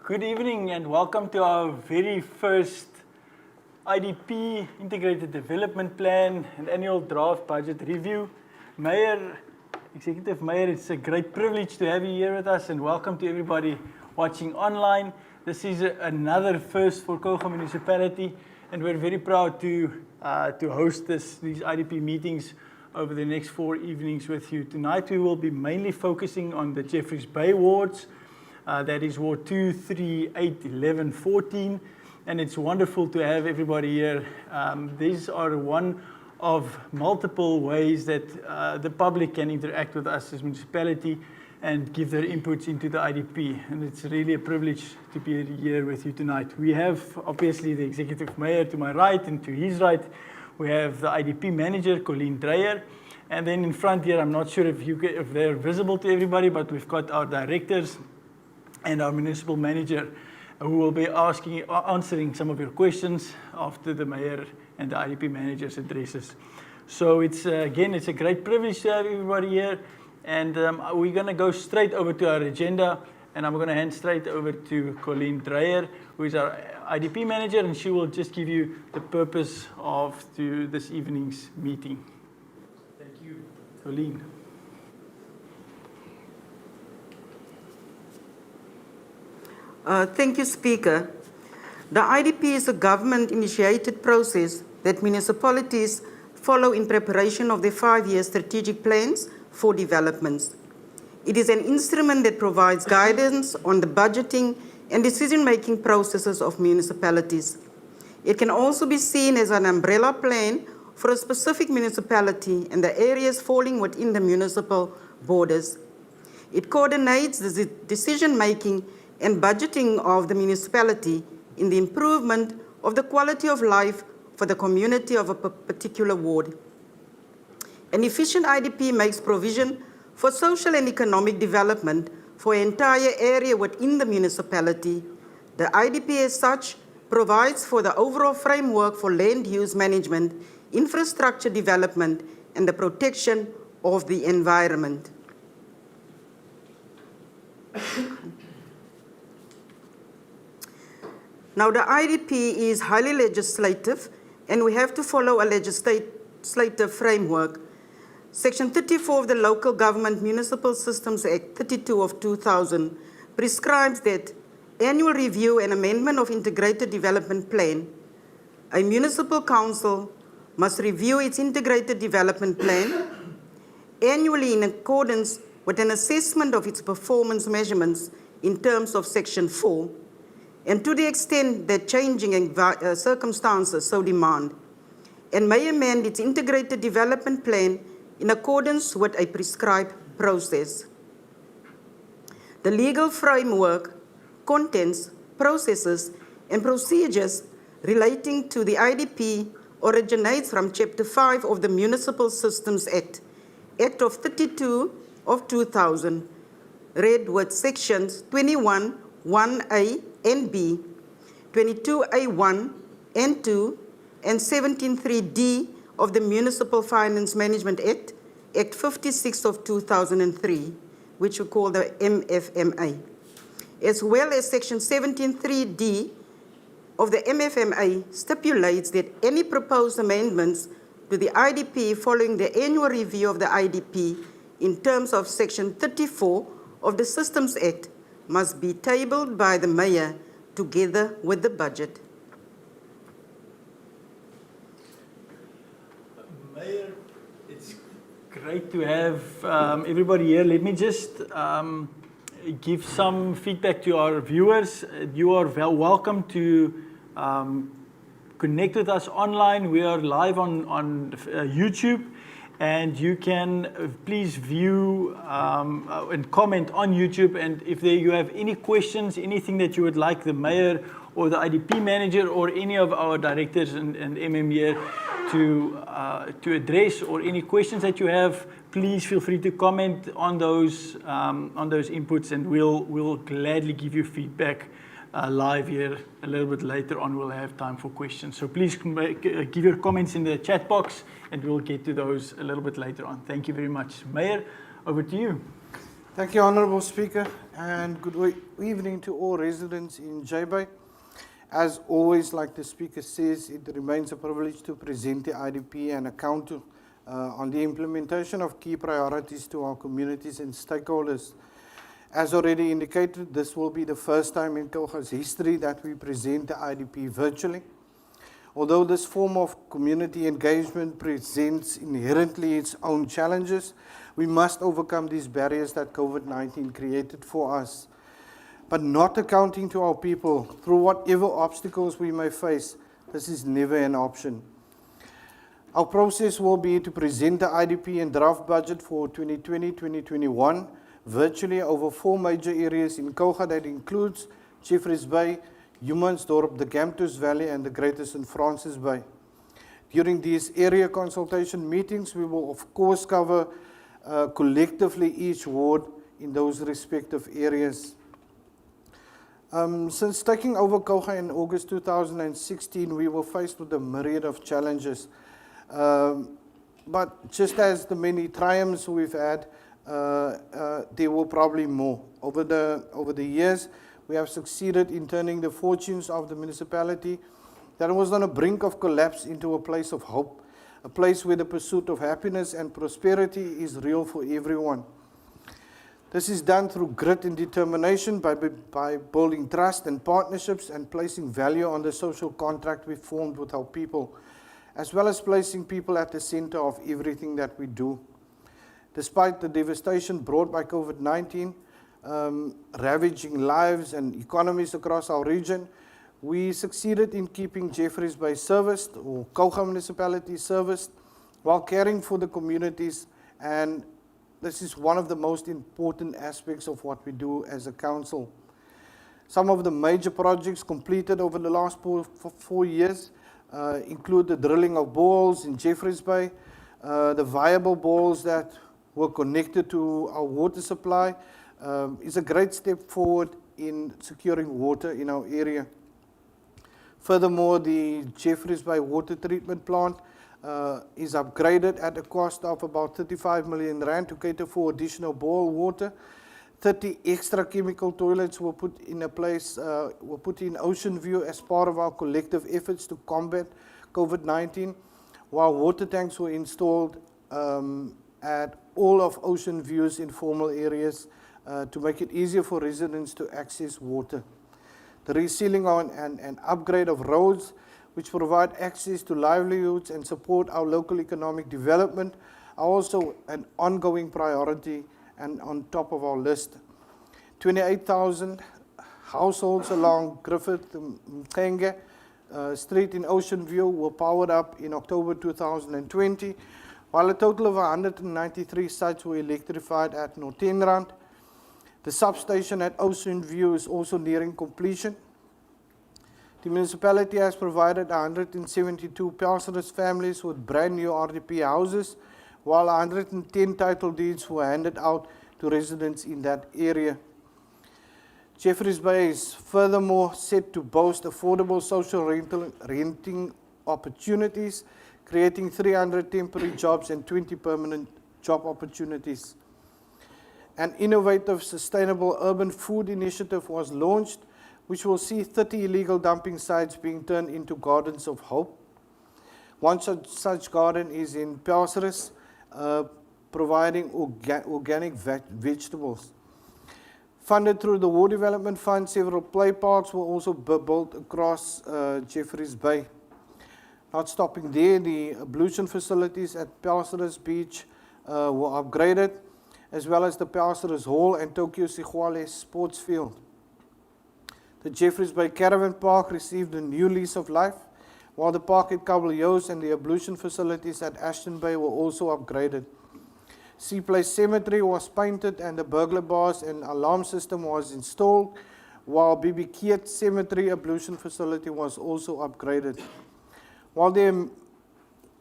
Good evening and welcome to our very first IDP Integrated Development Plan and Annual Draft Budget Review. Mayor, Executive Mayor, it's a great privilege to have you here with us, and welcome to everybody watching online. This is another first for Kouga Municipality, and we're very proud to host these IDP meetings over the next 4 evenings with you. Tonight we will be mainly focusing on the Jeffreys Bay wards. That is Ward 2, 3, 8, 11, 14. And it's wonderful to have everybody here. These are one of multiple ways that the public can interact with us as municipality and give their inputs into the IDP. And it's really a privilege to be here with you tonight. We have obviously the Executive Mayor to my right, and to his right, we have the IDP Manager, Colleen Dreyer. And then in front here, I'm not sure if they're visible to everybody, but we've got our directors and our municipal manager who will be answering some of your questions after the mayor and the IDP manager's addresses. So it's a great privilege to have everybody here. And we're going to go straight over to our agenda. And I'm going to hand straight over to Colleen Dreyer, who is our IDP manager, and she will just give you the purpose of this evening's meeting. Thank you, Colleen. Thank you, Speaker. The IDP is a government-initiated process that municipalities follow in preparation of their 5-year strategic plans for developments. It is an instrument that provides guidance on the budgeting and decision-making processes of municipalities. It can also be seen as an umbrella plan for a specific municipality and the areas falling within the municipal borders. It coordinates the decision-making and budgeting of the municipality in the improvement of the quality of life for the community of a particular ward. An efficient IDP makes provision for social and economic development for an entire area within the municipality. The IDP as such provides for the overall framework for land use management, infrastructure development, and the protection of the environment. Now, the IDP is highly legislative, and we have to follow a legislative framework. Section 34 of the Local Government Municipal Systems Act 32 of 2000 prescribes that annual review and amendment of integrated development plan, a municipal council must review its integrated development plan annually in accordance with an assessment of its performance measurements in terms of Section 4, and to the extent that changing circumstances so demand, and may amend its integrated development plan in accordance with a prescribed process. The legal framework, contents, processes, and procedures relating to the IDP originates from Chapter 5 of the Municipal Systems Act, Act of 32 of 2000, read with Sections 21, 1A and B, 22A1 and 2, and 17.3D of the Municipal Finance Management Act, Act 56 of 2003, which we call the MFMA, as well as Section 17.3D of the MFMA stipulates that any proposed amendments to the IDP following the annual review of the IDP in terms of Section 34 of the Systems Act must be tabled by the mayor together with the budget. Mayor, it's great to have everybody here. Let me just give some feedback to our viewers. You are welcome to connect with us online. We are live on YouTube. And you can please view and comment on YouTube. And if you have any questions, anything that you would like the mayor or the IDP manager or any of our directors and MM here to address, or any questions that you have, please feel free to comment on those inputs, and we'll gladly give you feedback live here a little bit later on. We'll have time for questions. So please give your comments in the chat box, and we'll get to those a little bit later on. Thank you very much. Mayor, over to you. Thank you, Honourable Speaker, and good evening to all residents in J-Bay. As always, like the Speaker says, it remains a privilege to present the IDP and account on the implementation of key priorities to our communities and stakeholders. As already indicated, this will be the first time in Kouga's history that we present the IDP virtually. Although this form of community engagement presents inherently its own challenges, we must overcome these barriers that COVID-19 created for us. But not accounting to our people through whatever obstacles we may face, this is never an option. Our process will be to present the IDP and draft budget for 2020-2021 virtually over 4 major areas in Kouga that includes Jeffreys Bay, Humansdorp, the Gamtus Valley and the Greater St. Francis Bay. During these area consultation meetings, we will of course cover collectively each ward in those respective areas. Since taking over Kouga in August 2016, we were faced with a myriad of challenges. But just as the many triumphs we've had, there were probably more. Over the years, we have succeeded in turning the fortunes of the municipality that was on the brink of collapse into a place of hope, a place where the pursuit of happiness and prosperity is real for everyone. This is done through grit and determination by building trust and partnerships and placing value on the social contract we formed with our people, as well as placing people at the center of everything that we do. Despite the devastation brought by COVID-19, ravaging lives and economies across our region, we succeeded in keeping Jeffreys Bay serviced, or Kouga Municipality serviced, while caring for the communities, and this is one of the most important aspects of what we do as a council. Some of the major projects completed over the last 4 years include the drilling of boreholes in Jeffreys Bay, the viable boreholes that were connected to our water supply, is a great step forward in securing water in our area. Furthermore, the Jeffreys Bay water treatment plant is upgraded at a cost of about 35 million rand to cater for additional boil water. 30 extra chemical toilets were put in Ocean View as part of our collective efforts to combat COVID-19, while water tanks were installed at all of Ocean View's informal areas to make it easier for residents to access water. The resealing and upgrade of roads, which provide access to livelihoods and support our local economic development, are also an ongoing priority and on top of our list. 28,000 households along Griffith Mkenge Street in Ocean View were powered up in October 2020, while a total of 193 sites were electrified at Nortenrand. The substation at Ocean View is also nearing completion. The municipality has provided 172 Pelserus families with brand new RDP houses, while 110 title deeds were handed out to residents in that area. Jeffreys Bay is furthermore set to boast affordable social renting opportunities, creating 300 temporary jobs and 20 permanent job opportunities. An innovative, sustainable urban food initiative was launched, which will see 30 illegal dumping sites being turned into gardens of hope. One such garden is in Pelserus, providing organic vegetables. Funded through the War Development Fund, several play parks were also built across Jeffreys Bay. Not stopping there, the ablution facilities at Pelserus Beach were upgraded, as well as the Pelserus Hall and Tokyo Sigwale Sports Field. The Jeffreys Bay Caravan Park received a new lease of life, while the park at Kabeljous and the ablution facilities at Ashton Bay were also upgraded. Sea Place Cemetery was painted and the burglar bars and alarm system was installed, while BB Keat Cemetery ablution facility was also upgraded. While there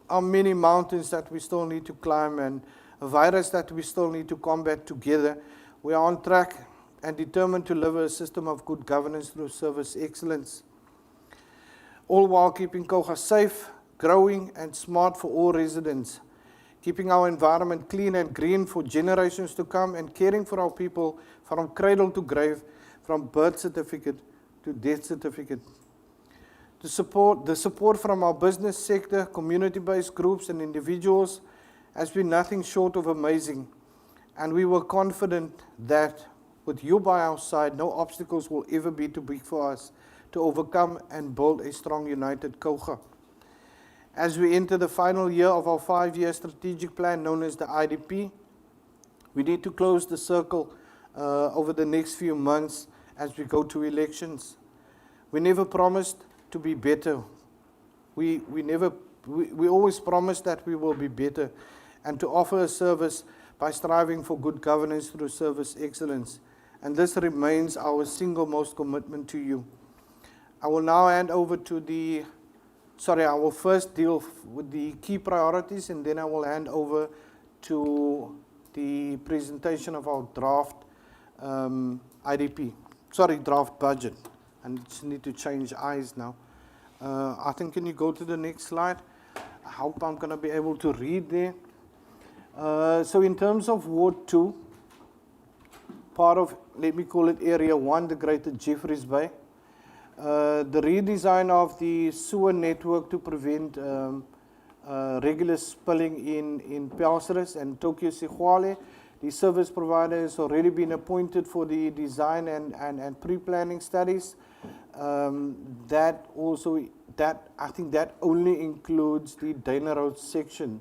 are many mountains that we still need to climb and a virus that we still need to combat together, we are on track and determined to deliver a system of good governance through service excellence, all while keeping Kouga safe, growing and smart for all residents. keeping our environment clean and green for generations to come, and caring for our people from cradle to grave, from birth certificate to death certificate. The support from our business sector, community-based groups and individuals has been nothing short of amazing, and we were confident that with you by our side, no obstacles will ever be too big for us to overcome and build a strong, united Kouga. As we enter the final year of our 5-year strategic plan known as the IDP, we need to close the circle over the next few months as we go to elections. We never promised to be better. We always promised that we will be better and to offer a service by striving for good governance through service excellence. And this remains our single most commitment to you. I will now hand over to I will first deal with the key priorities, and then I will hand over to the presentation of our draft draft budget. And just need to change eyes now. I think, can you go to the next slide? I hope I'm going to be able to read there. So in terms of Ward 2, part of, let me call it Area 1, the Greater Jeffreys Bay, the redesign of the sewer network to prevent regular spilling in Pelseris and Tokyo Sigwale. The service provider has already been appointed for the design and pre-planning studies. I think that only includes the Dana Road section.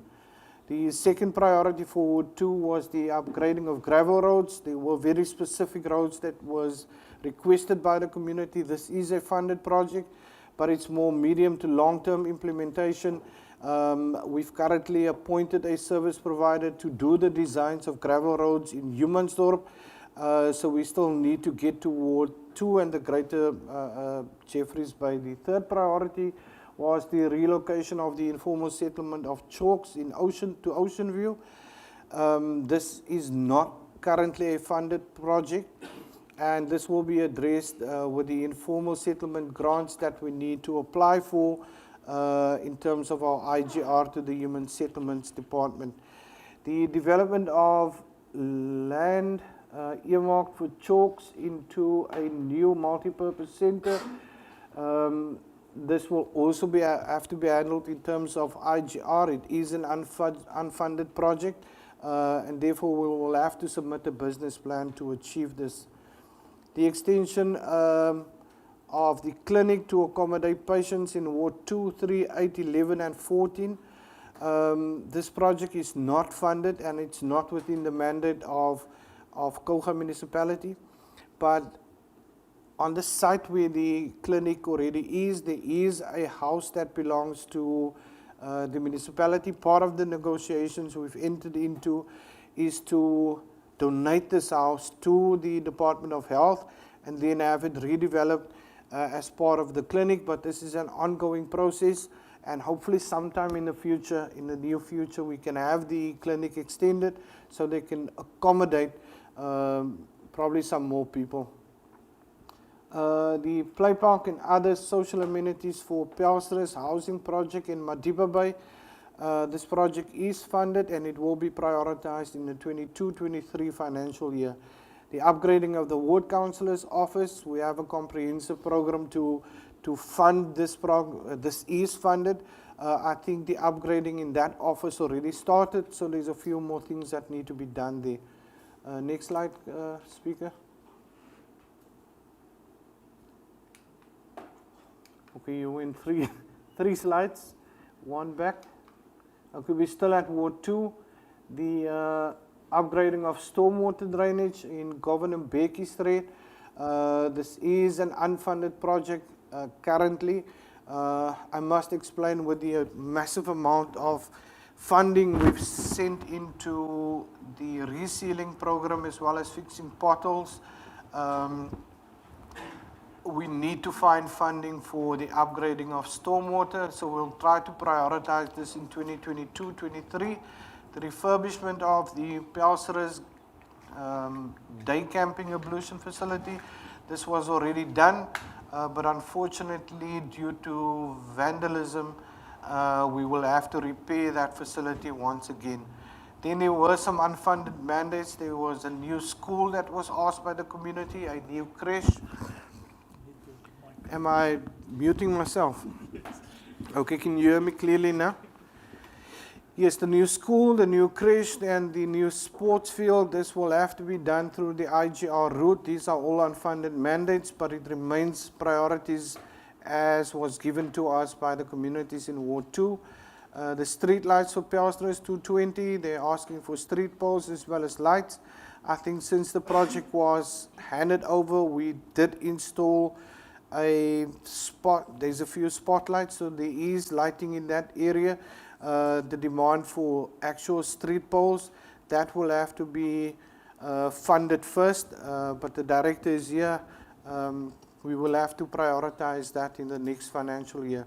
The second priority for Ward 2 was the upgrading of gravel roads. There were very specific roads that was requested by the community. This is a funded project, but it's more medium to long-term implementation. We've currently appointed a service provider to do the designs of gravel roads in Humansdorp. So we still need to get to Ward 2 and the Greater Jeffreys Bay. The third priority was the relocation of the informal settlement of Chalks in Ocean View. This is not currently a funded project, and this will be addressed with the informal settlement grants that we need to apply for in terms of our IGR to the Human Settlements Department. The development of land earmarked for Chalks into a new multi-purpose centre. This will also have to be handled in terms of IGR. It is an unfunded project, and therefore we will have to submit a business plan to achieve this. The extension of the clinic to accommodate patients in Ward 2, 3, 8, 11 and 14. This project is not funded and it's not within the mandate of Kouga Municipality, but on the site where the clinic already is, there is a house that belongs to the municipality. Part of the negotiations we've entered into is to donate this house to the Department of Health and then have it redeveloped as part of the clinic. But this is an ongoing process, and hopefully sometime in the future, in the near future, we can have the clinic extended so they can accommodate probably some more people. The play park and other social amenities for Pelseris housing project in Madiba Bay. This project is funded and it will be prioritized in the 22-23 financial year. The upgrading of the ward councillor's office, we have a comprehensive program to fund this. This is funded. I think the upgrading in that office already started, so there's a few more things that need to be done there. Next slide, speaker. Okay, you went three slides, one back. Okay, we're still at Ward 2. The upgrading of stormwater drainage in Governor Becky Street. This is an unfunded project currently. I must explain with the massive amount of funding we've sent into the resealing program as well as fixing potholes. We need to find funding for the upgrading of stormwater, so we'll try to prioritize this in 2022-23. The refurbishment of the Pelseris day camping ablution facility. This was already done, but unfortunately due to vandalism, we will have to repair that facility once again. Then there were some unfunded mandates. There was a new school that was asked by the community, a new creche. Am I muting myself? Okay, can you hear me clearly now? Yes, the new school, the new creche, and the new sports field, this will have to be done through the IGR route. These are all unfunded mandates, but it remains priorities as was given to us by the communities in Ward 2. The street lights for Pelsters 220, they're asking for street poles as well as lights. I think since the project was handed over, we did install there's a few spotlights, so there is lighting in that area. The demand for actual street poles, that will have to be funded first, but the director is here. We will have to prioritize that in the next financial year.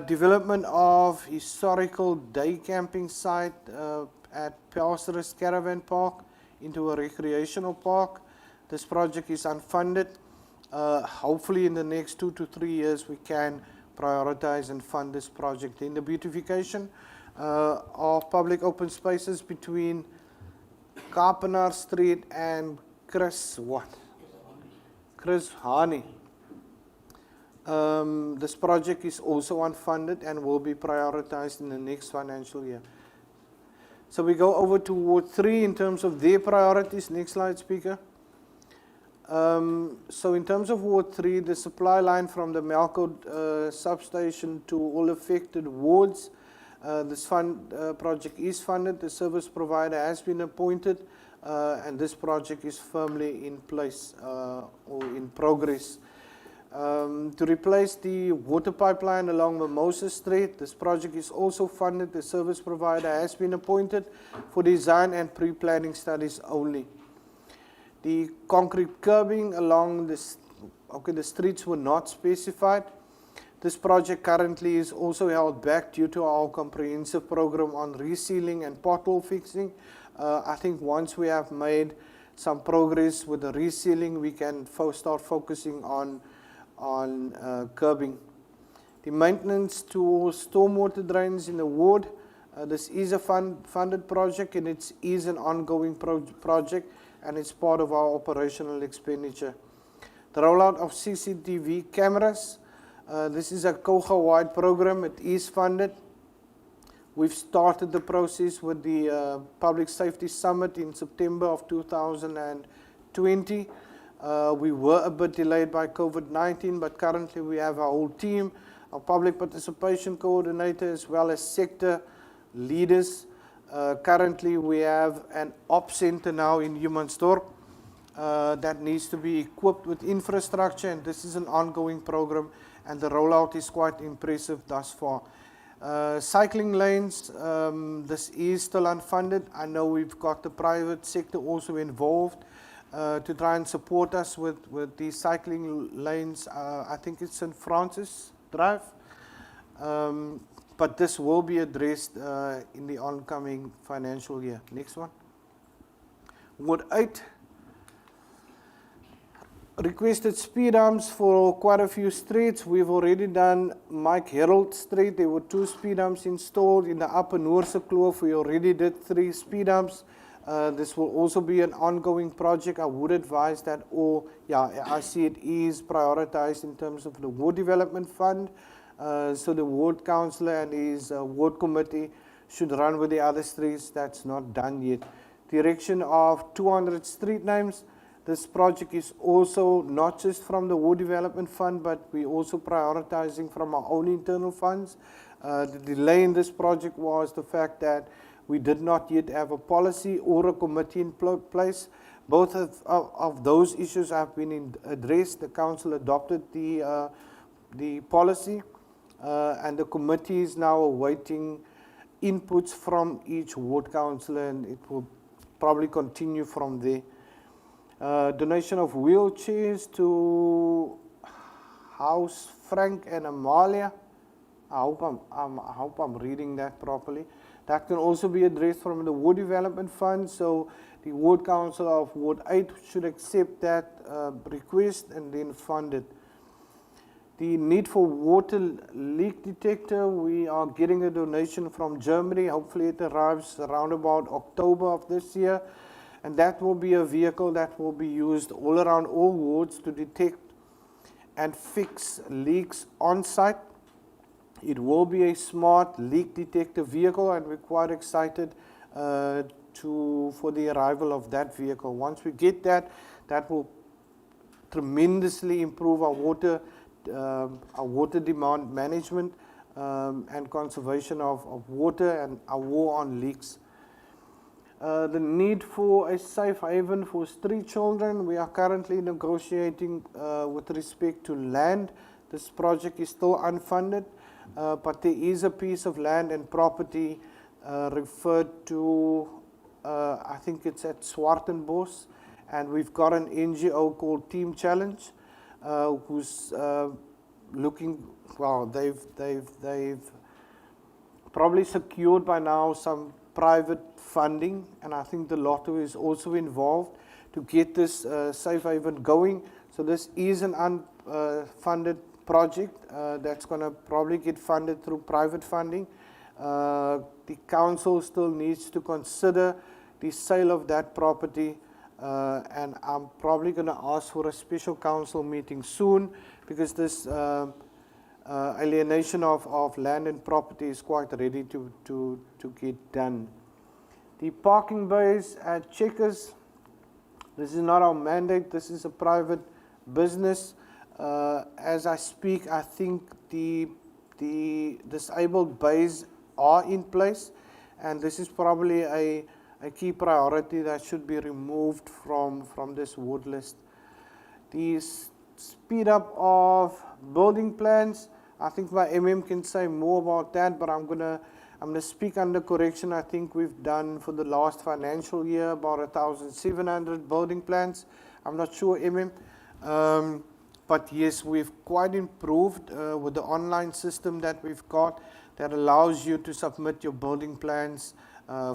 Development of historical day camping site at Pelsters Caravan Park into a recreational park. This project is unfunded. Hopefully in the next 2 to 3 years we can prioritize and fund this project. In the beautification of public open spaces between Kapenaar Street and Chris Hani. This project is also unfunded and will be prioritized in the next financial year. So we go over to Ward 3 in terms of their priorities. Next slide, speaker. So in terms of Ward 3, the supply line from the Melco substation to all affected wards, this project is funded, the service provider has been appointed, and this project is firmly in place or in progress. To replace the water pipeline along Mimosa Street, this project is also funded, the service provider has been appointed for design and pre-planning studies only. The concrete curbing along the streets were not specified. This project currently is also held back due to our comprehensive program on resealing and pothole fixing. I think once we have made some progress with the resealing, we can start focusing on curbing. The maintenance to stormwater drains in the ward, this is a funded project and it is an ongoing project, and it's part of our operational expenditure. The rollout of CCTV cameras, this is a Kouga-wide program, it is funded. We've started the process with the Public Safety Summit in September of 2020. We were a bit delayed by COVID-19, but currently we have our whole team, our public participation coordinator, as well as sector leaders. Currently we have an ops center now in Humansdorp that needs to be equipped with infrastructure, and this is an ongoing program and the rollout is quite impressive thus far. Cycling lanes, this is still unfunded. I know we've got the private sector also involved to try and support us with these cycling lanes. I think it's St. Francis Drive. But this will be addressed in the oncoming financial year. Next one. Ward 8. Requested speed humps for quite a few streets. We've already done Mike Herald Street. There were 2 speed humps installed. In the Upper Noorse Kloof, we already did 3 speed humps. This will also be an ongoing project. I would advise that I see it is prioritized in terms of the Ward Development Fund. So the ward councillor and his ward committee should run with the other streets. That's not done yet. The erection of 200 street names. This project is also not just from the Ward Development Fund, but we're also prioritizing from our own internal funds. The delay in this project was the fact that we did not yet have a policy or a committee in place. Both of those issues have been addressed. The council adopted the policy. And the committee is now awaiting inputs from each ward councillor, and it will probably continue from there. Donation of wheelchairs to House Frank and Amalia. I hope I'm reading that properly. That can also be addressed from the Ward Development Fund. So the Ward Council of Ward 8 should accept that request and then fund it. The need for water leak detector, we are getting a donation from Germany. Hopefully it arrives around about October of this year. And that will be a vehicle that will be used all around all wards to detect and fix leaks on site. It will be a smart leak detector vehicle, and we're quite excited for the arrival of that vehicle. Once we get that, that will tremendously improve our water demand management and conservation of water and our war on leaks. The need for a safe haven for street children, we are currently negotiating with respect to land. This project is still unfunded, but there is a piece of land and property referred to, I think it's at Swartenbos, and we've got an NGO called Team Challenge who's looking, well, they've probably secured by now some private funding, and I think the lotto is also involved to get this safe haven going. So this is an unfunded project that's going to probably get funded through private funding. The council still needs to consider the sale of that property, and I'm probably going to ask for a special council meeting soon, because this alienation of land and property is quite ready to get done. The parking bays at Checkers, this is not our mandate, this is a private business. As I speak, I think the disabled bays are in place, and this is probably a key priority that should be removed from this ward list. The speed up of building plans, I think my MM can say more about that, but I'm gonna speak under correction. I think we've done for the last financial year about 1,700 building plans. I'm not sure, MM. But yes, we've quite improved with the online system that we've got that allows you to submit your building plans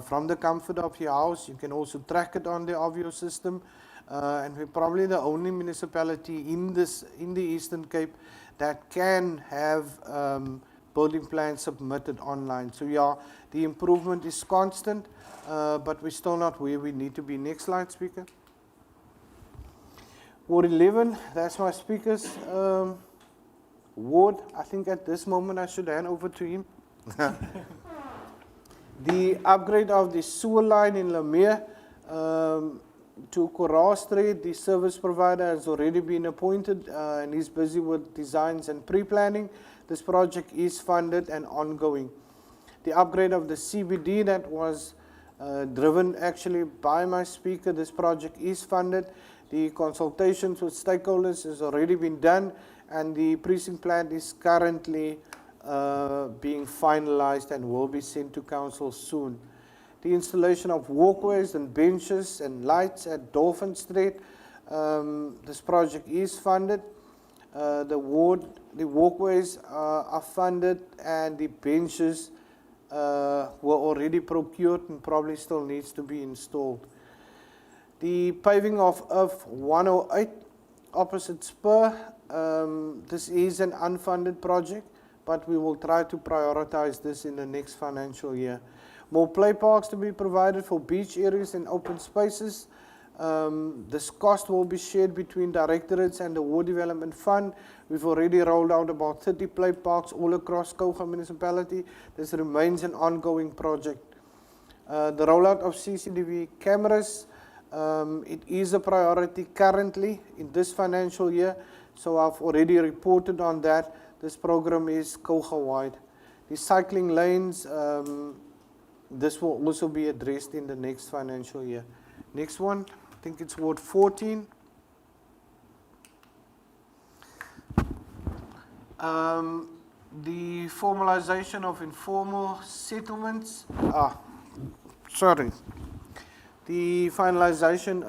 from the comfort of your house. You can also track it on the Avio system. And we're probably the only municipality in the Eastern Cape that can have building plans submitted online. So yeah, the improvement is constant, but we're still not where we need to be. Next slide, speaker. Ward 11, that's my speaker's ward. I think at this moment I should hand over to him. The upgrade of the sewer line in Lamere to Coral Street, the service provider has already been appointed and is busy with designs and pre-planning. This project is funded and ongoing. The upgrade of the CBD that was driven actually by my speaker, this project is funded. The consultations with stakeholders has already been done, and the precinct plan is currently being finalized and will be sent to council soon. The installation of walkways and benches and lights at Dolphin Street, this project is funded. The walkways are funded, and the benches were already procured and probably still needs to be installed. The paving of Earth 108 opposite Spur, this is an unfunded project, but we will try to prioritize this in the next financial year. More play parks to be provided for beach areas and open spaces. This cost will be shared between directorates and the Ward Development Fund. We've already rolled out about 30 play parks all across Kouga Municipality. This remains an ongoing project. The rollout of CCTV cameras, it is a priority currently in this financial year, so I've already reported on that. This program is Kouga-wide. The cycling lanes, this will also be addressed in the next financial year. Next one, I think it's Ward 14. The formalization of informal settlements. The formalization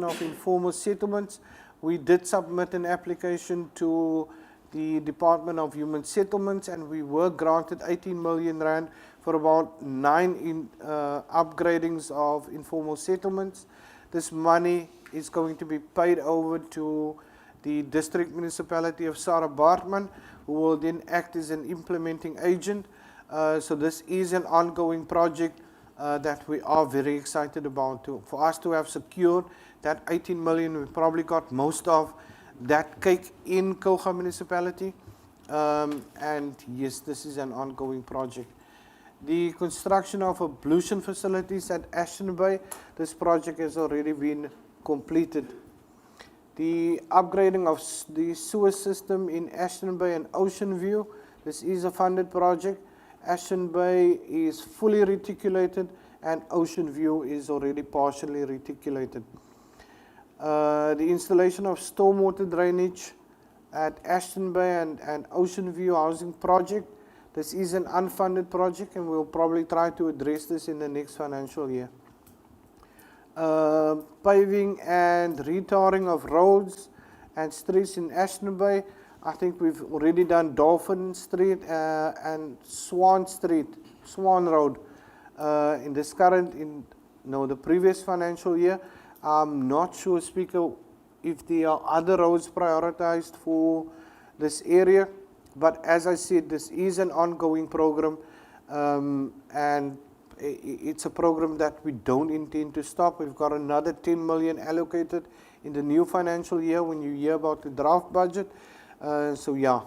of informal settlements. We did submit an application to the Department of Human Settlements, and we were granted 18 million rand for about 9 upgradings of informal settlements. This money is going to be paid over to the district municipality of Sarah Bartman, who will then act as an implementing agent. So this is an ongoing project that we are very excited about. For us to have secured that 18 million, we probably got most of that cake in Kouga Municipality. And yes, this is an ongoing project. The construction of ablution facilities at Ashton Bay, this project has already been completed. The upgrading of the sewer system in Ashton Bay and Ocean View, this is a funded project. Ashton Bay is fully reticulated and Ocean View is already partially reticulated. The installation of stormwater drainage at Ashton Bay and Ocean View housing project. This is an unfunded project and we'll probably try to address this in the next financial year. Paving and retarring of roads and streets in Ashton Bay. I think we've already done Dolphin Street and Swan Road in this the previous financial year. I'm not sure, Speaker, if there are other roads prioritized for this area, but as I said, this is an ongoing program, and it's a program that we don't intend to stop. We've got another 10 million allocated in the new financial year when you hear about the draft budget. So yeah,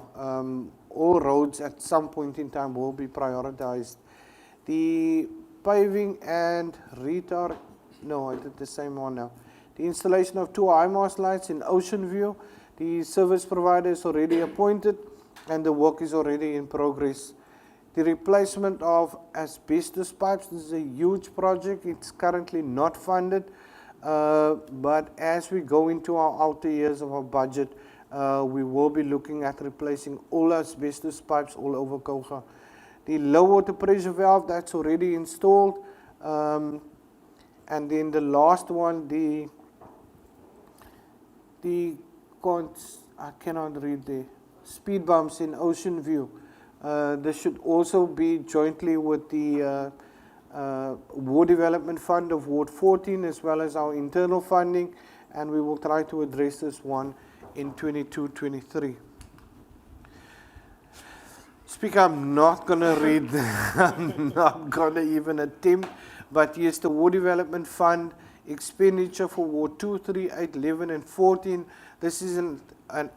all roads at some point in time will be prioritized. The paving and retar, no, I did the same one now. The installation of 2 high-mast lights in Ocean View. The service provider is already appointed and the work is already in progress. The replacement of asbestos pipes, this is a huge project. It's currently not funded, but as we go into our outer years of our budget, we will be looking at replacing all asbestos pipes all over Kouga. The low water pressure valve, that's already installed. And then the last one, I cannot read the speed bumps in Ocean View. This should also be jointly with the Ward Development Fund of Ward 14 as well as our internal funding, and we will try to address this one in 22-23. Speaker, I'm not going to read, I'm not going to even attempt, but yes, the Ward Development Fund expenditure for Ward 2, 3, 8, 11 and 14, this is an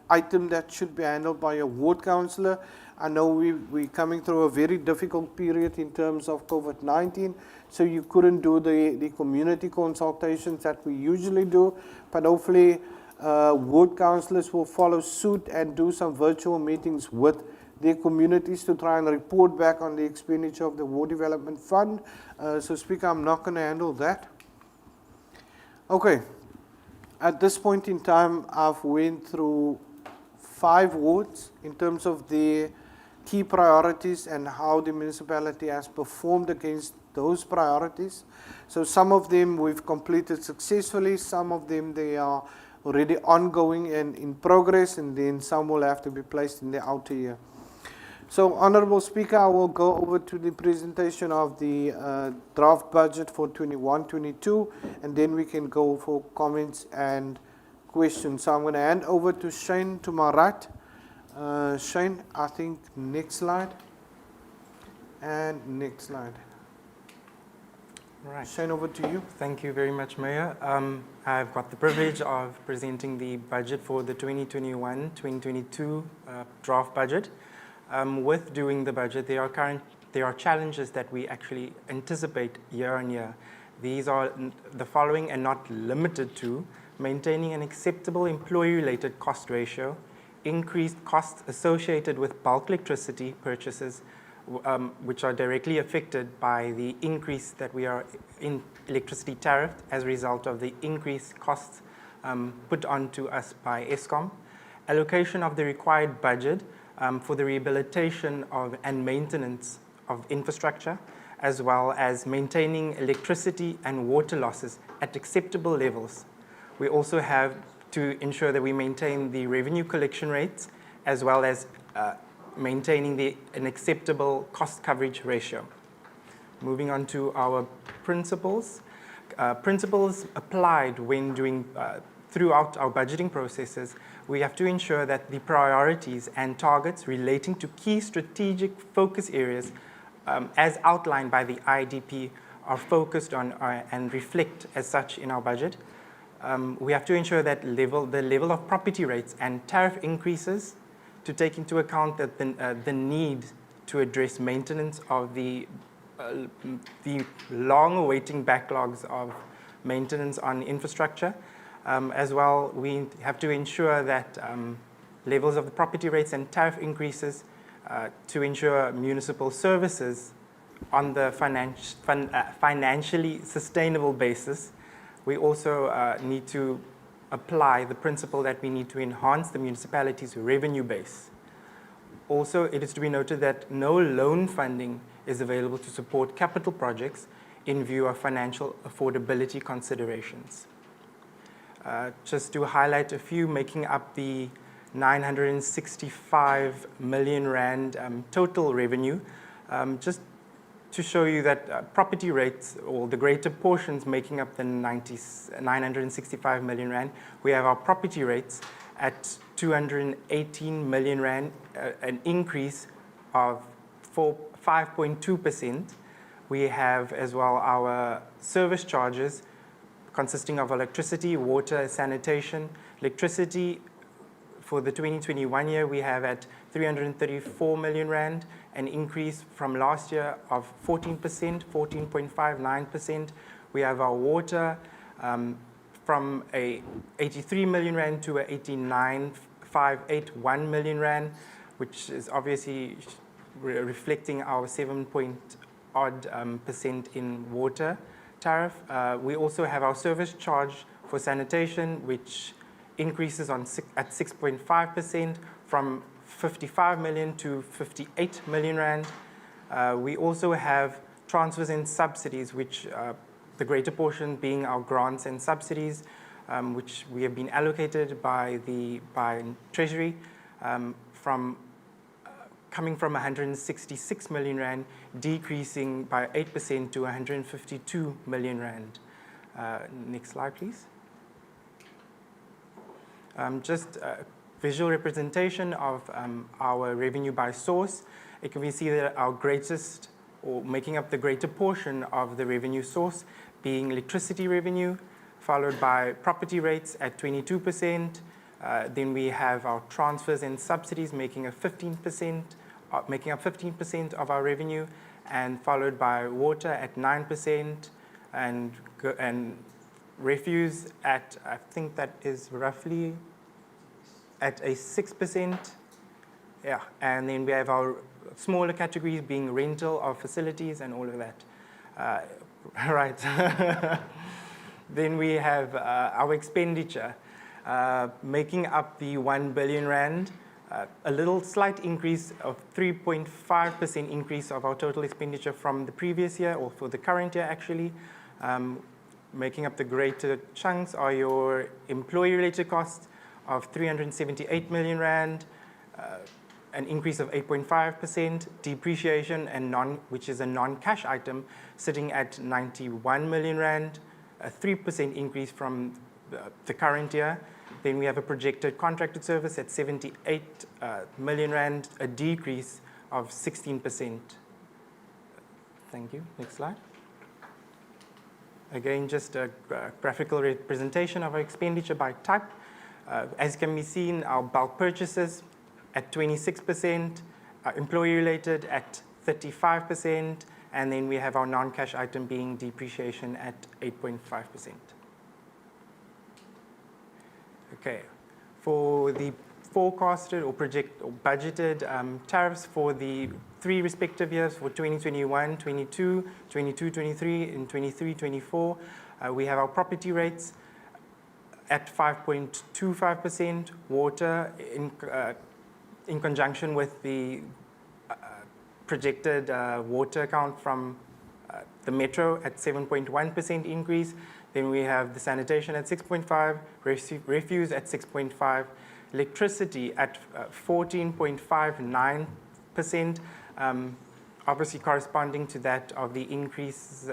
item that should be handled by a ward councillor. I know we're coming through a very difficult period in terms of COVID-19, so you couldn't do the community consultations that we usually do, but hopefully ward councillors will follow suit and do some virtual meetings with their communities to try and report back on the expenditure of the Ward Development Fund. So Speaker, I'm not going to handle that. Okay, at this point in time, I've went through 5 wards in terms of the key priorities and how the municipality has performed against those priorities. So some of them we've completed successfully, some of them they are already ongoing and in progress, and then some will have to be placed in the outer year. So, Honourable Speaker, I will go over to the presentation of the draft budget for 21-22, and then we can go for comments and questions. So I'm going to hand over to Shane to my right. Shane, I think next slide. And next slide. Right. Shane, over to you. Thank you very much, Mayor. I've got the privilege of presenting the budget for the 2021-2022 draft budget. With doing the budget, there are challenges that we actually anticipate year on year. These are the following and not limited to: maintaining an acceptable employee-related cost ratio, increased costs associated with bulk electricity purchases, which are directly affected by the increase that we are in electricity tariff as a result of the increased costs put onto us by Eskom, allocation of the required budget for the rehabilitation of and maintenance of infrastructure, as well as maintaining electricity and water losses at acceptable levels. We also have to ensure that we maintain the revenue collection rates, as well as maintaining an acceptable cost coverage ratio. Moving on to our principles. Principles applied when doing throughout our budgeting processes, we have to ensure that the priorities and targets relating to key strategic focus areas, as outlined by the IDP, are focused on and reflect as such in our budget. We have to ensure that the level of property rates and tariff increases to take into account that the need to address maintenance of the long-awaiting backlogs of maintenance on infrastructure. As well, we have to ensure that levels of the property rates and tariff increases to ensure municipal services on the financially sustainable basis. We also need to apply the principle that we need to enhance the municipality's revenue base. Also, it is to be noted that no loan funding is available to support capital projects in view of financial affordability considerations. Just to highlight a few, making up the 965 million rand total revenue, just to show you that property rates, or the greater portions making up the 965 million rand, we have our property rates at 218 million rand, an increase of 5.2%. We have as well our service charges consisting of electricity, water, sanitation. Electricity for the 2021 year, we have at 334 million rand, an increase from last year of 14%, 14.59%. We have our water from a 83 million rand to a 89,581 million rand, which is obviously reflecting our 7% in water tariff. We also have our service charge for sanitation, which increases at 6.5% from 55 million to 58 million rand. We also have transfers and subsidies, which the greater portion being our grants and subsidies, which we have been allocated by Treasury, coming from 166 million rand, decreasing by 8% to 152 million rand. Next slide, please. Just a visual representation of our revenue by source. It can be seen that our greatest, or making up the greater portion of the revenue source, being electricity revenue, followed by property rates at 22%. Then we have our transfers and subsidies making up 15% of our revenue, and followed by water at 9%, and refuse at, I think that is roughly at a 6%. Yeah, and then we have our smaller categories being rental of facilities and all of that. Right. Then we have our expenditure, making up the 1 billion rand, a little slight increase of 3.5% increase of our total expenditure from the previous year, or for the current year actually. Making up the greater chunks are your employee-related costs of 378 million rand, an increase of 8.5%, depreciation which is a non-cash item, sitting at 91 million rand, a 3% increase from the current year. Then we have a projected contracted service at 78 million rand, a decrease of 16%. Thank you. Next slide. Again, just a graphical representation of our expenditure by type. As can be seen, our bulk purchases at 26%, employee-related at 35%, and then we have our non-cash item being depreciation at 8.5%. Okay, for the forecasted or budgeted tariffs for the 3 respective years for 2021, 22, 22, 23, and 23, 24, we have our property rates at 5.25%, water in conjunction with the projected water account from the metro at 7.1% increase. Then we have the sanitation at 6.5, refuse at 6.5, electricity at 14.59%, obviously corresponding to that of the increase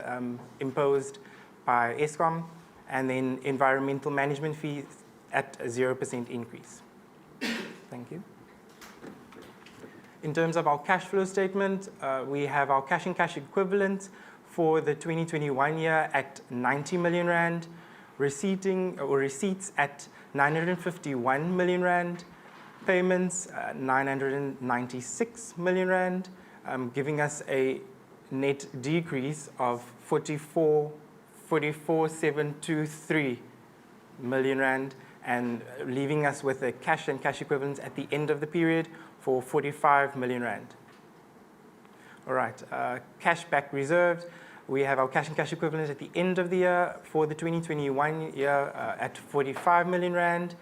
imposed by Eskom, and then environmental management fees at a 0% increase. Thank you. In terms of our cash flow statement, we have our cash and cash equivalents for the 2021 year at 90 million rand, receipts at 951 million rand, payments 996 million rand, giving us a net decrease of 44,723 million rand, and leaving us with a cash and cash equivalents at the end of the period for 45 million rand. All right, cash back reserves. We have our cash and cash equivalents at the end of the year for the 2021 year at 45 million rand.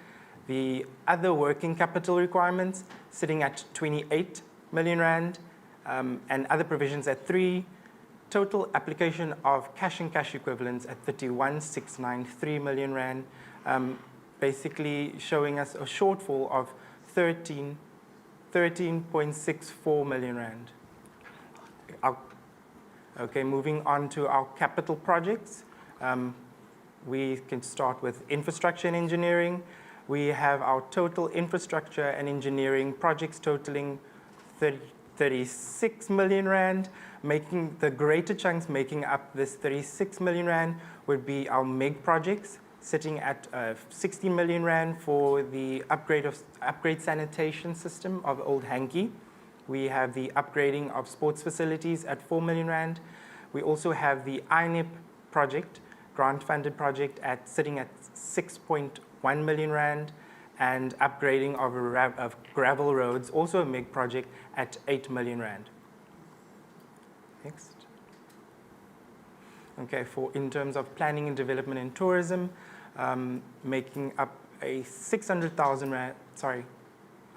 The other working capital requirements sitting at 28 million rand, and other provisions at 3. Total application of cash and cash equivalents at 31,693 million rand, basically showing us a shortfall of 13.64 million rand. Okay, moving on to our capital projects. We can start with infrastructure and engineering. We have our total infrastructure and engineering projects totaling 36 million rand, making the greater chunks making up this 36 million rand would be our MEG projects, sitting at 60 million rand for the upgrade sanitation system of Old Hankie. We have the upgrading of sports facilities at 4 million rand. We also have the INEP project, grant-funded project sitting at 6.1 million rand, and upgrading of gravel roads, also a MEG project, at 8 million rand. Next. Okay, in terms of planning and development and tourism, making up a 600,000 rand, sorry,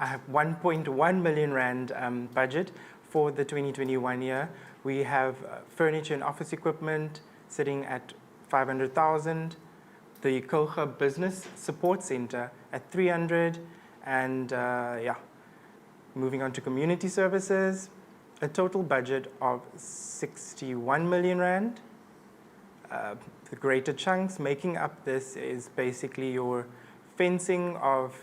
I have 1.1 million rand budget for the 2021 year. We have furniture and office equipment sitting at 500,000. The Kouga Business Support Center at 300, and moving on to community services, a total budget of 61 million rand. The greater chunks making up this is basically your fencing of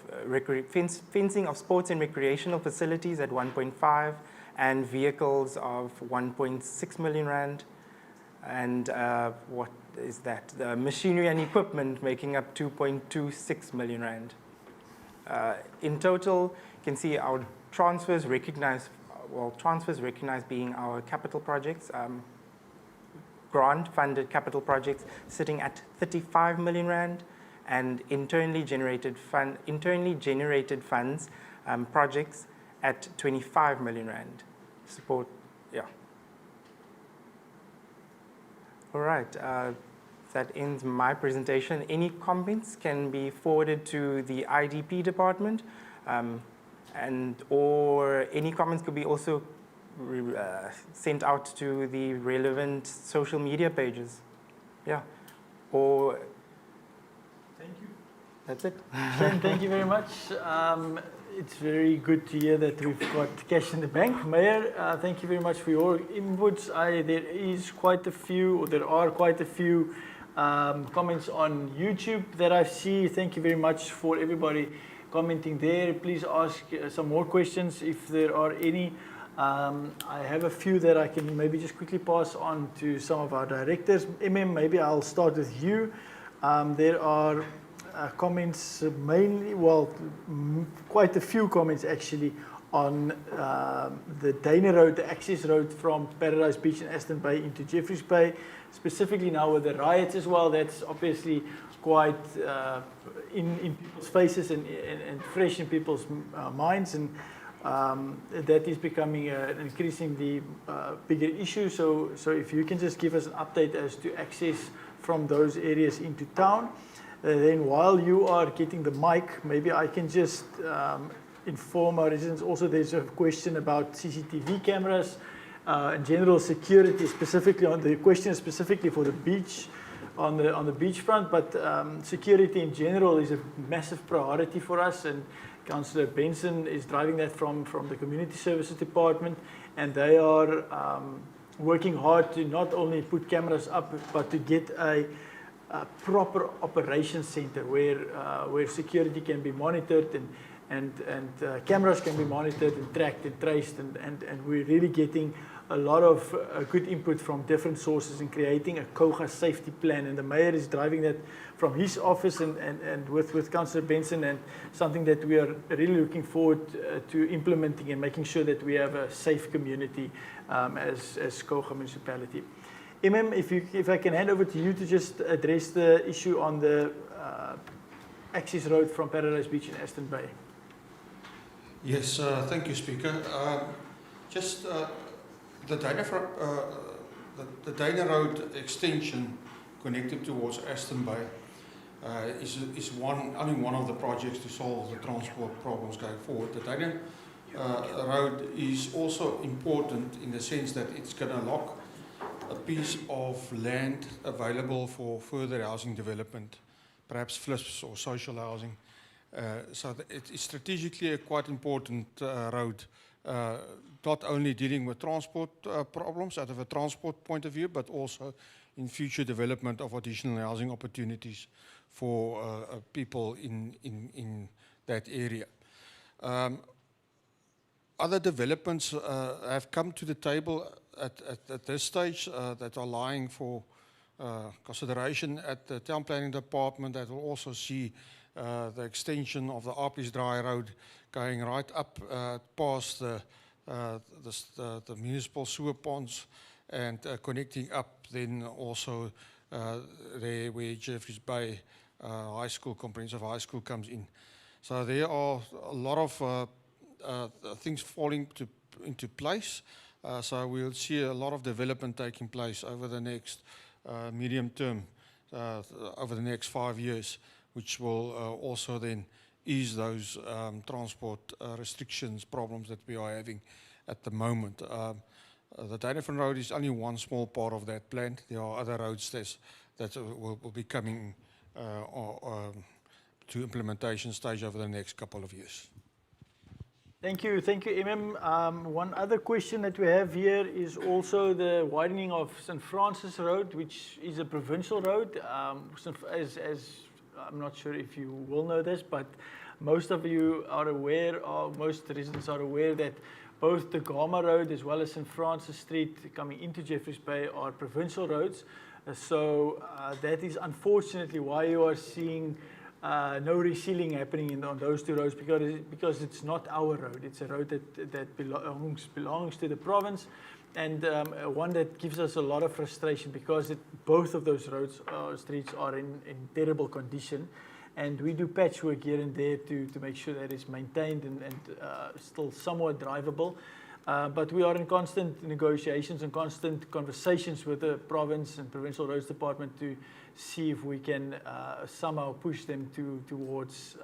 sports and recreational facilities at 1.5, and vehicles of 1.6 million rand. And what is that? The machinery and equipment making up 2.26 million rand. In total, you can see our transfers recognized being our capital projects, grant-funded capital projects sitting at 35 million rand, and internally generated funds projects at 25 million rand. Support, yeah. All right, that ends my presentation. Any comments can be forwarded to the IDP department, or any comments could be also sent out to the relevant social media pages. Yeah, or Thank you. that's it. Shane, thank you very much. It's very good to hear that we've got cash in the bank. Mayor, thank you very much for your inputs. There are quite a few comments on YouTube that I see. Thank you very much for everybody commenting there. Please ask some more questions if there are any. I have a few that I can maybe just quickly pass on to some of our directors. Maybe I'll start with you. There are comments mainly, quite a few comments actually on the Dana Road, the access road from Paradise Beach and Aston Bay into Jeffreys Bay, specifically now with the riots as well. That's obviously quite in people's faces and fresh in people's minds, and that is becoming an increasingly bigger issue. So if you can just give us an update as to access from those areas into town. Then while you are getting the mic, maybe I can just inform our residents. Also, there's a question about CCTV cameras and general security, specifically on the question specifically for the beach, on the beachfront. But security in general is a massive priority for us, and Councillor Benson is driving that from the Community Services Department, and they are working hard to not only put cameras up, but to get a proper operations center where security can be monitored and cameras can be monitored and tracked and traced, and we're really getting a lot of good input from different sources in creating a Kouga safety plan, and the mayor is driving that from his office and with Councillor Benson, and something that we are really looking forward to implementing and making sure that we have a safe community as Kouga Municipality. If I can hand over to you to just address the issue on the access road from Paradise Beach in Aston Bay. Yes, thank you, Speaker. The Dana Road extension connected towards Aston Bay is only one of the projects to solve the transport problems going forward. The Dana Road is also important in the sense that it's going to lock a piece of land available for further housing development, perhaps flips or social housing. So it's strategically a quite important road, not only dealing with transport problems out of a transport point of view, but also in future development of additional housing opportunities for people in that area. Other developments have come to the table at this stage that are lying for consideration at the Town Planning Department, that will also see the extension of the Arpies Dry Road going right up past the municipal sewer ponds and connecting up then also there where Jeffreys Bay High School, Comprehensive High School comes in. So there are a lot of things falling into place. So we'll see a lot of development taking place over the next medium term, over the next 5 years, which will also then ease those transport restrictions problems that we are having at the moment. The Dolphin Road is only one small part of that plan. There are other roads that will be coming to implementation stage over the next couple of years. Thank you, One other question that we have here is also the widening of St. Francis Road, which is a provincial road. As I'm not sure if you will know this, but most of you are aware, or most residents are aware, that both the Gama Road as well as St. Francis Street coming into Jeffreys Bay are provincial roads. So that is unfortunately why you are seeing no resealing happening on those two roads, because it's not our road. It's a road that belongs to the province, and one that gives us a lot of frustration because both of those roads streets are in terrible condition, and we do patchwork here and there to make sure that it's maintained and still somewhat drivable. But we are in constant negotiations and constant conversations with the province and provincial roads department to see if we can somehow push them towards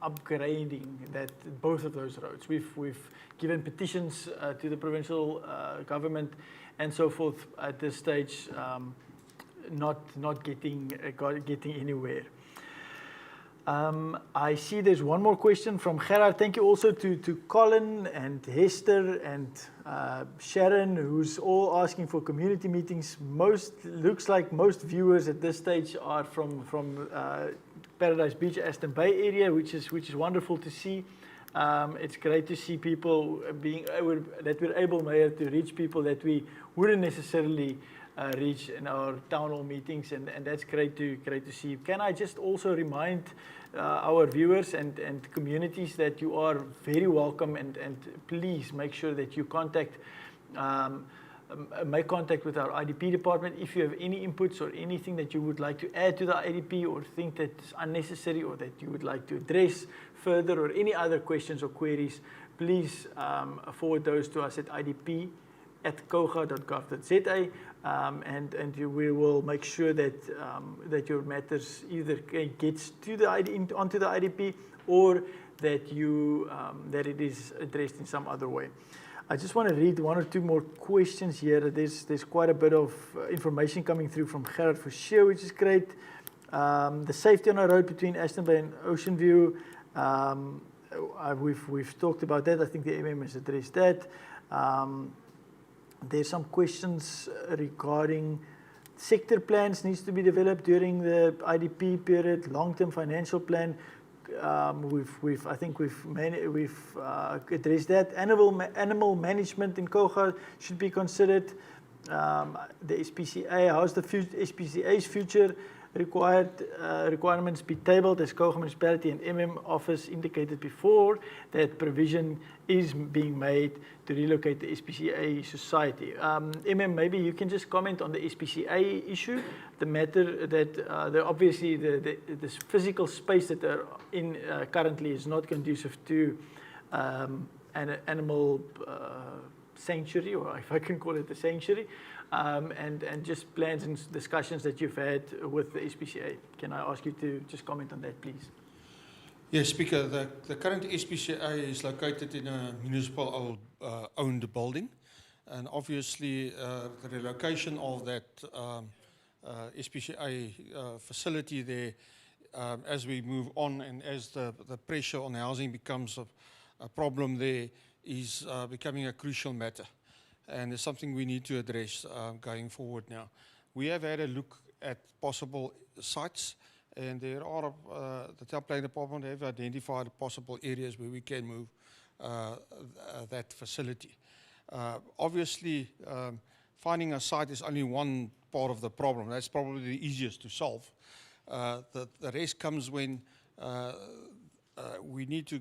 upgrading both of those roads. We've given petitions to the provincial government and so forth. At this stage, not getting anywhere. I see there's one more question from Gerard. Thank you also to Colin and Hester and Sharon, who's all asking for community meetings. Looks like most viewers at this stage are from Paradise Beach, Aston Bay area, which is wonderful to see. It's great to see people that we're able, Mayor, to reach people that we wouldn't necessarily reach in our town hall meetings, and that's great to see. Can I just also remind our viewers and communities that you are very welcome, and please make sure that you make contact with our IDP department if you have any inputs or anything that you would like to add to the IDP or think that's unnecessary or that you would like to address further, or any other questions or queries. Please forward those to us at idp@kouga.gov.za, and we will make sure that your matters either gets onto the IDP or that it is addressed in some other way. I just want to read one or two more questions here. There's quite a bit of information coming through from Gerard Forshire, which is great. The safety on our road between Aston Bay and Ocean View. We've talked about that. I think the has addressed that. There's some questions regarding sector plans needs to be developed during the IDP period. Long-term financial plan. I think we've addressed that. Animal management in Kouga should be considered. The SPCA, how's the SPCA's future requirements be tabled, as Kouga Municipality and office indicated before that provision is being made to relocate the SPCA society. Maybe you can just comment on the SPCA issue, the matter that obviously the physical space that they're in currently is not conducive to an animal sanctuary, or if I can call it a sanctuary, and just plans and discussions that you've had with the SPCA. Can I ask you to just comment on that, please? Yes, Speaker, the current SPCA is located in a municipal owned building, and obviously the relocation of that SPCA facility there, as we move on and as the pressure on housing becomes a problem there, is becoming a crucial matter, and it's something we need to address going forward now. We have had a look at possible sites, and there are, the Town Planning Department have identified possible areas where we can move that facility. Obviously, finding a site is only one part of the problem. That's probably the easiest to solve. The rest comes when we need to,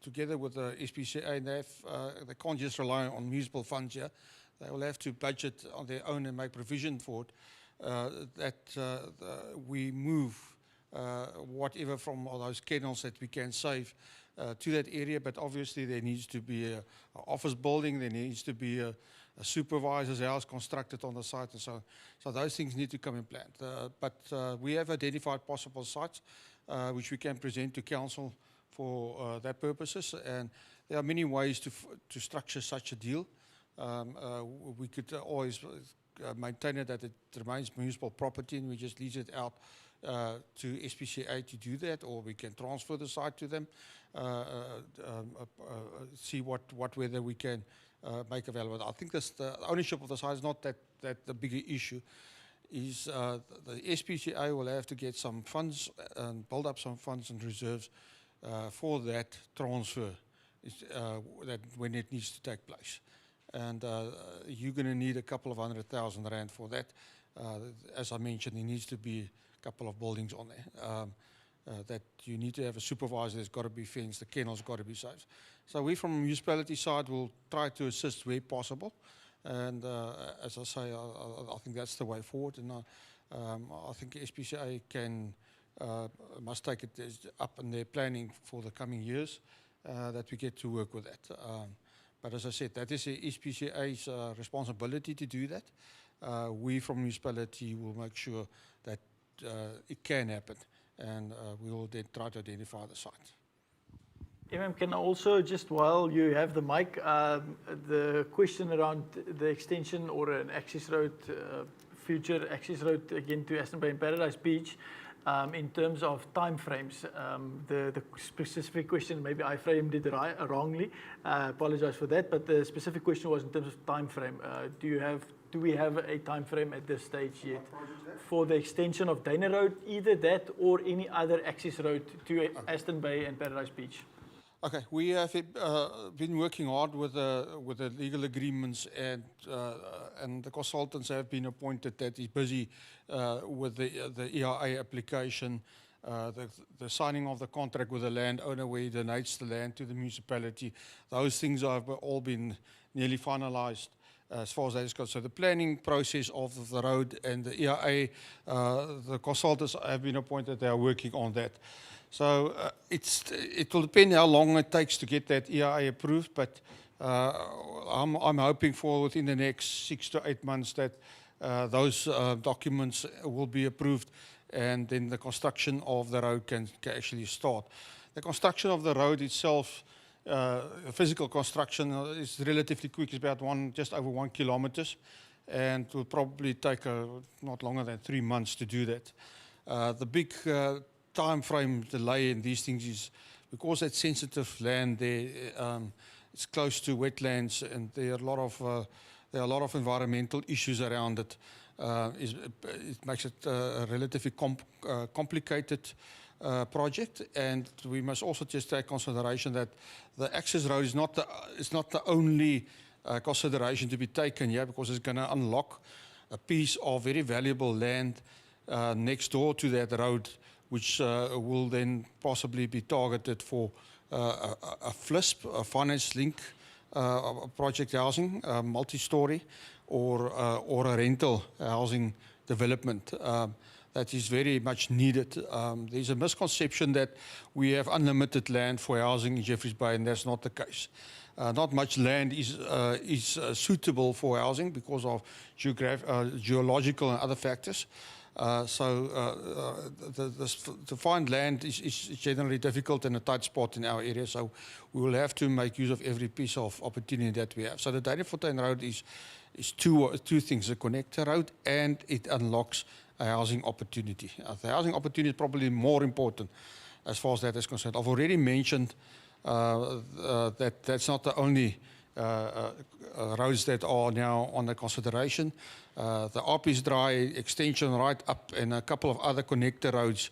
together with the SPCA, and they can't just rely on municipal funds here. They will have to budget on their own and make provision for it, that we move whatever from all those kennels that we can save to that area. But obviously there needs to be an office building, there needs to be a supervisor's house constructed on the site, and so on. So those things need to come in plan. But we have identified possible sites which we can present to council for that purposes, and there are many ways to structure such a deal. We could always maintain it that it remains municipal property and we just lease it out to SPCA to do that, or we can transfer the site to them, see whether we can make available. I think the ownership of the site is not that the bigger issue. Is the SPCA will have to get some funds and build up some funds and reserves for that transfer that when it needs to take place. And you're going to need a couple of R100,000 for that. As I mentioned, there needs to be a couple of buildings on there. That you need to have a supervisor, there's got to be fenced, the kennel's got to be safe. So we from the municipality side will try to assist where possible. And as I say, I think that's the way forward. And I think SPCA must take it up in their planning for the coming years, that we get to work with that. But as I said, that is SPCA's responsibility to do that. We from municipality will make sure that it can happen, and we will then try to identify the site. Can I also, just while you have the mic, the question around the extension or an access road, future access road again to Aston Bay and Paradise Beach, in terms of time frames. The specific question, maybe I framed it wrongly, I apologize for that, but the specific question was in terms of time frame. Do we have a time frame at this stage yet for the extension of Dana Road, either that or any other access road to Aston Bay and Paradise Beach? Okay, we have been working hard with the legal agreements, and the consultants have been appointed that is busy with the EIA application, the signing of the contract with the landowner where he donates the land to the municipality. Those things have all been nearly finalized as far as that is concerned. So the planning process of the road and the EIA, the consultants have been appointed, they are working on that. So it will depend how long it takes to get that EIA approved, but I'm hoping for within the next 6 to 8 months that those documents will be approved, and then the construction of the road can actually start. The construction of the road itself, physical construction, is relatively quick. It's about just over 1 kilometer, and will probably take not longer than 3 months to do that. The big time frame delay in these things is because it's sensitive land there. It's close to wetlands, and there are a lot of environmental issues around it. it makes it a relatively complicated project, and we must also just take consideration that the access road is not the only consideration to be taken here, because it's going to unlock a piece of very valuable land next door to that road, which will then possibly be targeted for a FLISP, a finance link project housing, multi-story, or a rental housing development that is very much needed. There's a misconception that we have unlimited land for housing in Jeffreys Bay, and that's not the case. Not much land is suitable for housing because of geological and other factors. To find land is generally difficult in a tight spot in our area, so we will have to make use of every piece of opportunity that we have. So the Duidefontein Road is two things: a connector road, and it unlocks a housing opportunity. The housing opportunity is probably more important as far as that is concerned. I've already mentioned that that's not the only roads that are now under consideration. The Appies Drive extension right up, and a couple of other connector roads,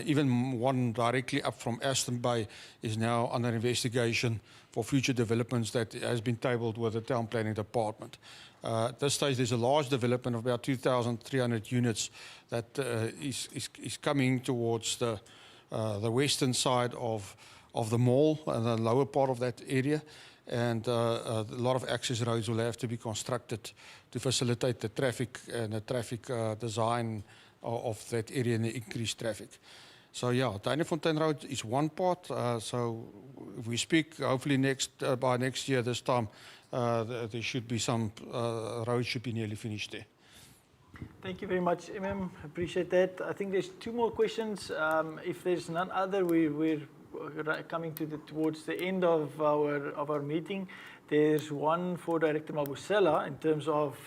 even one directly up from Aston Bay, is now under investigation for future developments that has been tabled with the Town Planning Department. At this stage, there's a large development of about 2,300 units that is coming towards the western side of the mall and the lower part of that area. And a lot of access roads will have to be constructed to facilitate the traffic and the traffic design of that area and the increased traffic. So yeah, Duidefontein Road is one part. So if we speak, hopefully by next year this time, there should be some roads should be nearly finished there. Thank you very much, appreciate that. I think there's two more questions. If there's none other, we're coming towards the end of our meeting. There's one for Director Mabusela in terms of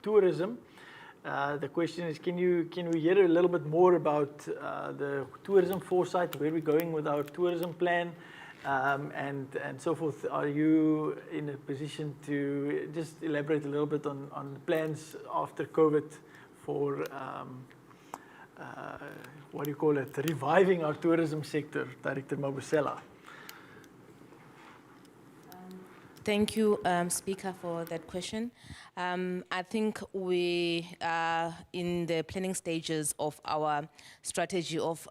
tourism. The question is, can we hear a little bit more about the tourism foresight, where we're going with our tourism plan, and so forth? Are you in a position to just elaborate a little bit on the plans after COVID for what do you call it, reviving our tourism sector? Director Mabusela. Thank you, Speaker, for that question. I think we are in the planning stages of our strategy of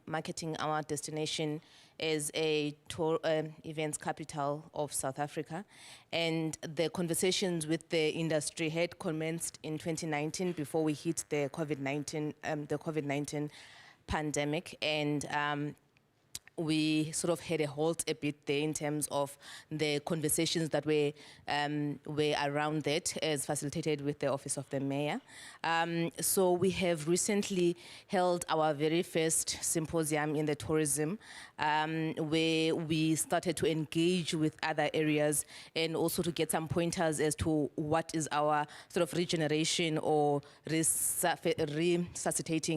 marketing our destination as a tour events capital of South Africa. And the conversations with the industry had commenced in 2019 before we hit the COVID-19 pandemic. And we sort of had a halt a bit there in terms of the conversations that were around that, as facilitated with the Office of the Mayor. So we have recently held our very first symposium in the tourism, where we started to engage with other areas and also to get some pointers as to what is our sort of regeneration or resuscitating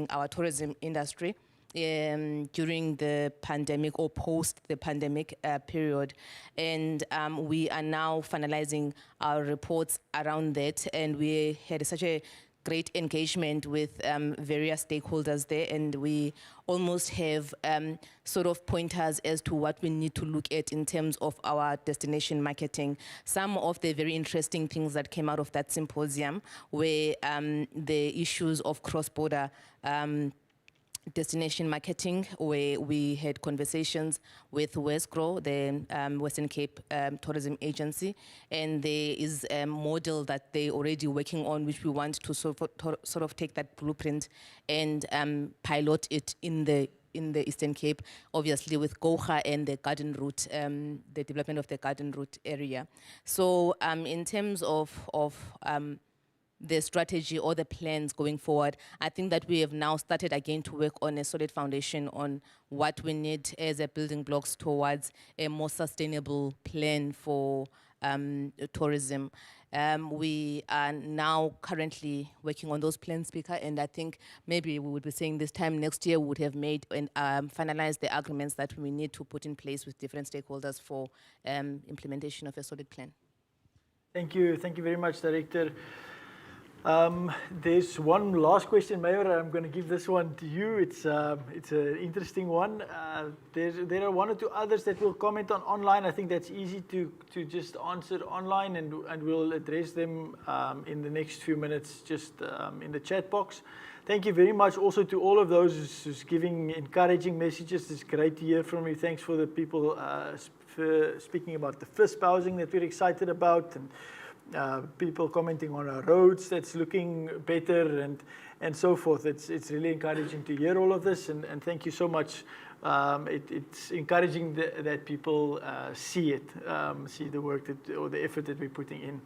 our tourism industry during the pandemic or post the pandemic period. And we are now finalizing our reports around that, and we had such a great engagement with various stakeholders there, and we almost have sort of pointers as to what we need to look at in terms of our destination marketing. Some of the very interesting things that came out of that symposium were the issues of cross-border destination marketing, where we had conversations with Westgrow, the Western Cape Tourism Agency, and there is a model that they're already working on, which we want to sort of take that blueprint and pilot it in the Eastern Cape, obviously with Kouga and the garden route, the development of the garden route area. So in terms of the strategy or the plans going forward, I think that we have now started again to work on a solid foundation on what we need as a building blocks towards a more sustainable plan for tourism. We are now currently working on those plans, Speaker, and I think maybe we would be saying this time next year we would have made and finalized the agreements that we need to put in place with different stakeholders for implementation of a solid plan. Thank you very much, Director. There's one last question, Mayor. I'm going to give this one to you. It's an interesting one. There are one or two others that will comment on online. I think that's easy to just answer online, and we'll address them in the next few minutes, just in the chat box. Thank you very much also to all of those who's giving encouraging messages. It's great to hear from you. Thanks for the people for speaking about the FISP housing that we're excited about, and people commenting on our roads that's looking better, and so forth. It's really encouraging to hear all of this, and thank you so much. It's encouraging that people see it, see the work or the effort that we're putting in.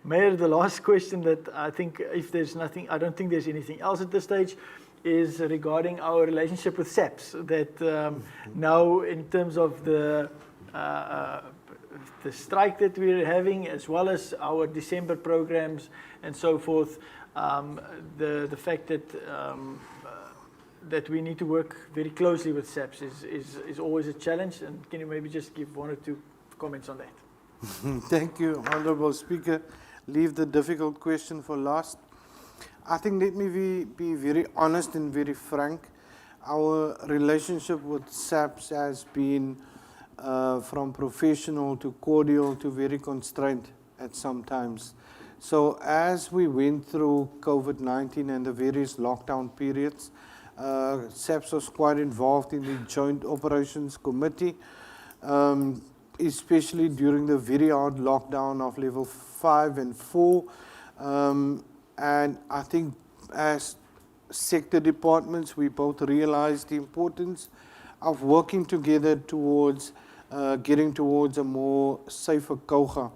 Mayor, the last question that I think, if there's nothing, I don't think there's anything else at this stage, is regarding our relationship with SAPS. That now, in terms of the strike that we're having, as well as our December programs and so forth, the fact that that we need to work very closely with SAPS is always a challenge. And can you maybe just give one or two comments on that? Thank you, Honourable Speaker. Leave the difficult question for last. I think let me be very honest and very frank. Our relationship with SAPS has been from professional to cordial to very constrained at some times. So as we went through COVID-19 and the various lockdown periods, SAPS was quite involved in the Joint Operations Committee, especially during the very hard lockdown of level 5 and 4. And I think as sector departments, we both realized the importance of working together towards getting towards a more safer Kouga.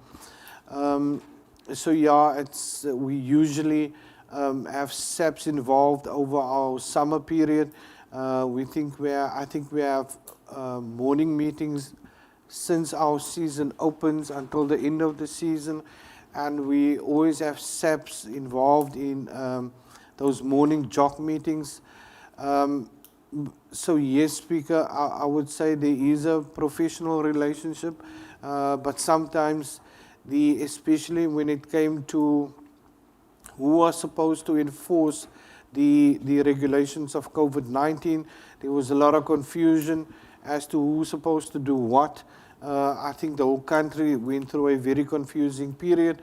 So yeah, we usually have SAPS involved over our summer period. I think we have morning meetings since our season opens until the end of the season, and we always have SAPS involved in those morning jog meetings. So yes, Speaker, I would say there is a professional relationship, but sometimes, especially when it came to who was supposed to enforce the regulations of COVID-19, there was a lot of confusion as to who's supposed to do what. I think the whole country went through a very confusing period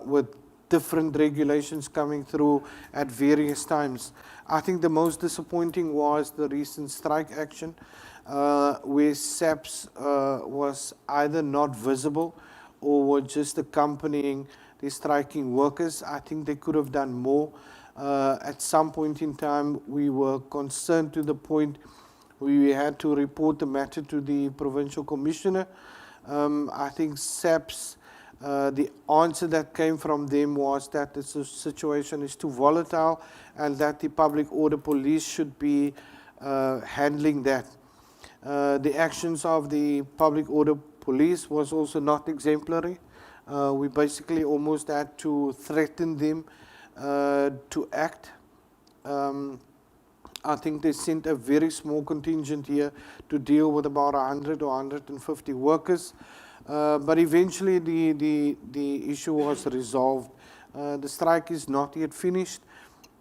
with different regulations coming through at various times. I think the most disappointing was the recent strike action, where SAPS was either not visible or were just accompanying the striking workers. I think they could have done more. At some point in time, we were concerned to the point we had to report the matter to the provincial commissioner. I think SAPS, the answer that came from them was that the situation is too volatile and that the public order police should be handling that. The actions of the public order police was also not exemplary. We basically almost had to threaten them to act. I think they sent a very small contingent here to deal with about 100 or 150 workers. But eventually the issue was resolved. The strike is not yet finished,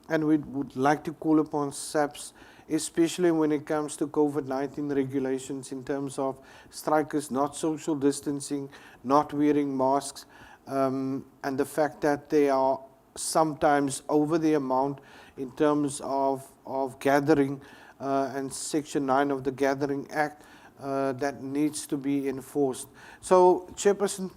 and we would like to call upon SAPS, especially when it comes to COVID-19 regulations in terms of strikers not social distancing, not wearing masks, and the fact that they are sometimes over the amount in terms of gathering and Section 9 of the Gathering Act that needs to be enforced. So, Chairperson,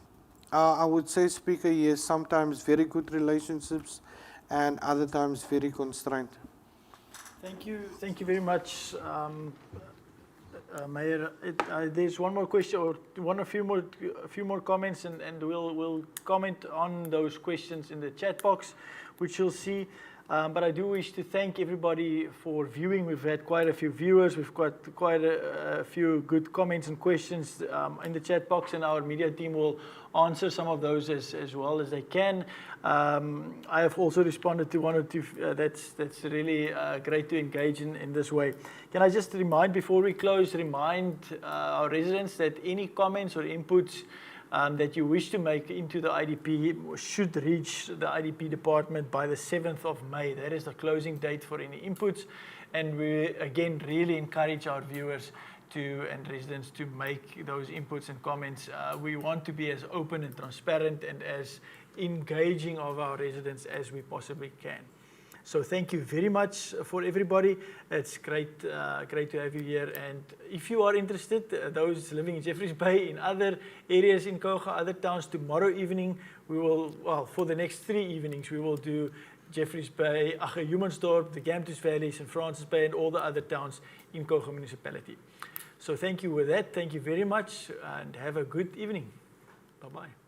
I would say, Speaker, yes, sometimes very good relationships and other times very constrained. Thank you very much, Mayor. There's one more question, or a few more comments, and we'll comment on those questions in the chat box, which you'll see. But I do wish to thank everybody for viewing. We've had quite a few viewers. We've got quite a few good comments and questions in the chat box, and our media team will answer some of those as well as they can. I have also responded to one or two. That's really great to engage in this way. Can I just remind, before we close, our residents that any comments or inputs that you wish to make into the IDP should reach the IDP department by the 7th of May. That is the closing date for any inputs. And we, again, really encourage our viewers and residents to make those inputs and comments. We want to be as open and transparent and as engaging of our residents as we possibly can. So thank you very much for everybody. It's great to have you here. And if you are interested, those living in Jeffreys Bay, in other areas in Kouga, other towns, tomorrow evening, we will, well, for the next 3 evenings, we will do Jeffreys Bay, Humansdorp, the Gamtus Valley, St. Francis Bay, and all the other towns in Kouga Municipality. So thank you with that. Thank you very much, and have a good evening. Bye-bye.